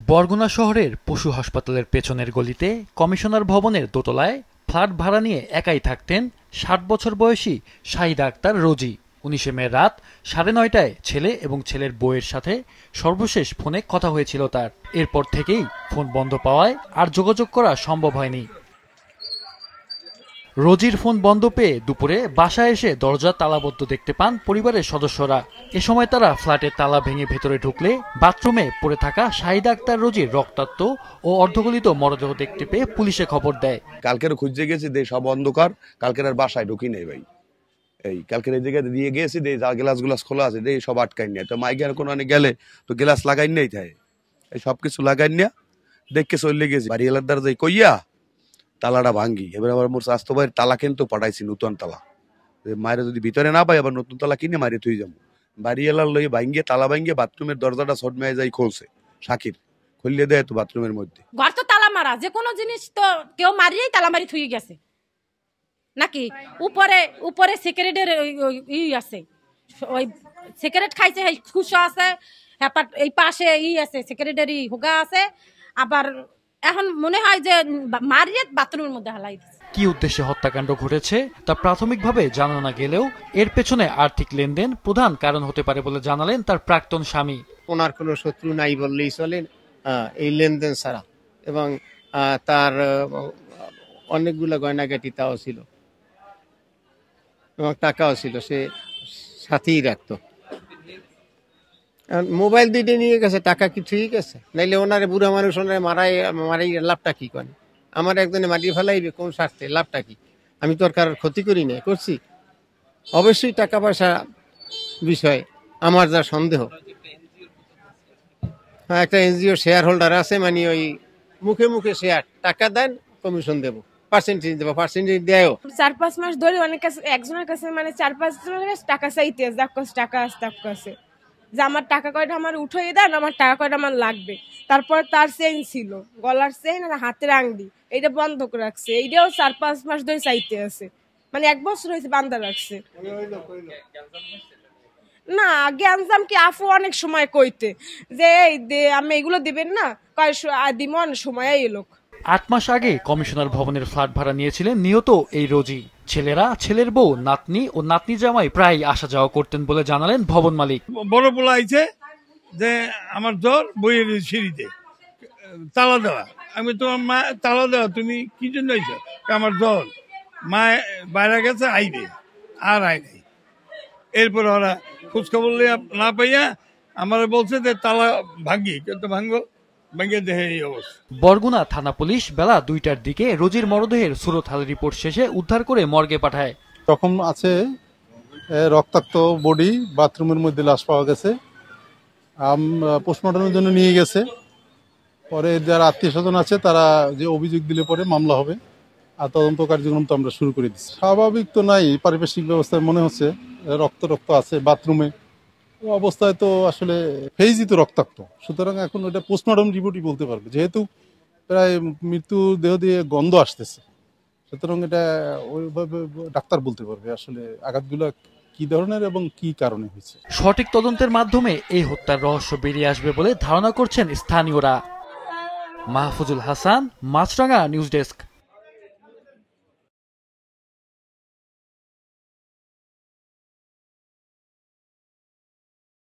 বরগুনা শহরের পশু হাসপাতালের পেছনের গলিতে কমিশনার ভবনের দোতলায় ফ্ল্যাট ভাড়া নিয়ে একাই থাকতেন ৬০ বছর বয়সী শাহিদা আক্তার রোজি। ১৯ মে রাত ৯:৩০টায় ছেলে এবং ছেলের বউয়ের সাথে সর্বশেষ ফোনে কথা হয়েছিল তার। এরপর থেকেই ফোন বন্ধ পাওয়ায় আর যোগাযোগ করা সম্ভব হয়নি। রোজির ফোন বন্ধ পেয়ে দুপুরে বাসায় এসে দরজা তালাবদ্ধ দেখতে পান পরিবারের সদস্যরা। এ সময় তারা ফ্ল্যাটের তালা ভেঙে ভেতরে ঢুকলে বাথরুমে পড়ে থাকা শাহিদা আক্তার রোজির রক্তাক্ত ও অর্ধগলিত মরদেহ দেখতে পেয়ে পুলিশে খবর দেয়। কালকেরও খুঁজতে গেছি, সব অন্ধকার, কালকের আর বাসায় ঢুকি নেই ভাই। এই কালকের এই জায়গায় দিয়ে গেছি, যা গ্লাস খোলা আছে সব আটকাই নেই। তো মাইকের কোনো গেলে তো গ্লাস লাগাই নেই, তাই এই সবকিছু লাগাই না দেখে চলে গেছি। বাড়ি এলার দ্বারা যাই কইয়া তালাটা ভাঙ্গি। এবার আবার মোর স্বাস্থ্য ভাইয়ের তালা কিন্তু পাঠাইছি, নতুন তালা। মায়ের যদি ভিতরে না পাই আবার নতুন তালা কিনে মারি তুই যাবো। বাড়ি এলার লই ভাঙ্গিয়ে তালা ভাঙ্গিয়ে বাথরুমের দরজাটা শর্ট মেয়ে যাই খুলছে, সাকির খুললে দেয় তো বাথরুমের মধ্যে। ঘর তো তালা মারা, যে কোনো জিনিস তো কেউ মারিয়েই তালা মারি থুই গেছে নাকি। উপরে উপরে সিগারেটের আছে, ওই সিগারেট খাইছে, খুশো আছে, এই পাশে আছে সিগারেটের হুগা আছে। আবার এখন মনে হয় যে মারিয়ে বাথরুমের মধ্যে হালাই দিচ্ছে। কি উদ্দেশ্যে হত্যাকাণ্ড ঘটেছে তা প্রাথমিকভাবে জানা না গেলেও এর পেছনে আর্থিক লেনদেন প্রধান কারণ হতে পারে বলে জানালেন তার প্রাক্তন স্বামী। ওনার কোনো শত্রু নাই বললেই চলে এই লেনদেন ছাড়া। এবং তার অনেকগুলো গয়নাগাটি তাও ছিল এবং টাকাও ছিল, সে সাথেই রাখতো। মোবাইল দুইটা নিয়ে গেছে, টাকা কি ঠিক আছে? নাইলে ওনারে বুড়া মানুষ ওনারে মারাই লাভটা কি করে? আমার একজনে মারিয়ে ফেলাইবে কোন স্বার্থে? লাভটা কি? আমি তো আর কারোর ক্ষতি করি না, করছি? অবশ্যই টাকা পয়সা বিষয় আমার যা সন্দেহ। হ্যাঁ, একটা এনজিও শেয়ার হোল্ডার আছে, মানে ওই মুখে মুখে শেয়ার, টাকা দেন কমিশন দেবো, পার্সেন্টেজ দেবো, পার্সেন্টেজ দেয়। ৪-৫ মাস ধরে অনেক কাছে, একজনের কাছে মানে 4-5 জনের কাছে টাকা চাইতে টাকা আছে যে আমার টাকা কয়টা আমার উঠিয়ে দেন, আমার টাকা কয়টা আমার লাগবে। তারপর তার চেইন ছিল, গলার চেইন আর হাতের আংটি, এইটা বন্ধ করে রাখছে। এইটাও 4-5 মাস ধরে চাইতে আছে, মানে 1 বছর হয়েছে বান্ধা রাখছে। না গ্যাঞ্জাম কি আফু অনেক সময় কইতে যে আমি এগুলো দিবেন না, কয় দিমো অনেক সময় এই লোক। ৮ মাস আগে কমিশনার ভবনের ফ্ল্যাট ভাড়া নিয়েছিলেন নিহত এই রোজি। ছেলেরা, ছেলের বউ, নাতনি ও নাতনি জামাই প্রায় আসা যাওয়া করতেন বলে জানালেন ভবন মালিক। বড় পোলা আইছে যে আমার জ্বর, বইয়ের সিঁড়িতে তালা দেওয়া। আমি তোমার মা তালা দেওয়া, তুমি কি জন্য আইছো? আমার জ্বর, মা বাইরে গেছে, আইবে আর আই নাই। এরপর ওরা খোঁজখবর না পাইয়া আমার বলছে যে তালা ভাঙ্গি, কিন্তু ভাঙ্গো বরগুনা থানা পুলিশ বেলা ২টার দিকে রোজির মরদেহের সুরতহাল রিপোর্ট শেষে উদ্ধার করে মর্গে পাঠায়। তখন আছে রক্তাক্ত বডি, বাথরুমের মধ্যে লাশ পাওয়া গেছে, পোস্টমর্টমের জন্য নিয়ে গেছে। পরে যারা আত্মীয় স্বজন আছে তারা যে অভিযোগ দিলে পরে মামলা হবে, আর তদন্ত কার্যক্রম তো আমরা শুরু করে দিচ্ছি। স্বাভাবিক তো নাই, পারিপার্শ্বিক ব্যবস্থায় মনে হচ্ছে রক্ত আছে বাথরুমে অবস্থায়, তো আসলে ফেইজি তো রক্তাক্ত, সুতরাং এখন ওটা পোস্টমর্টম রিপোর্টই বলতে পারবে, যেহেতু প্রায় মৃত্যু দেহ দিয়ে গন্ধ আসতেছে, সুতরাং এটা ওইভাবে ডাক্তার বলতে পারবে আসলে আঘাতগুলো কি ধরনের এবং কি কারণে হয়েছে। সঠিক তদন্তের মাধ্যমে এই হত্যার রহস্য বেরিয়ে আসবে বলে ধারণা করছেন স্থানীয়রা। মাহফুজুল হাসান, মাছরাঙা নিউজ ডেস্ক।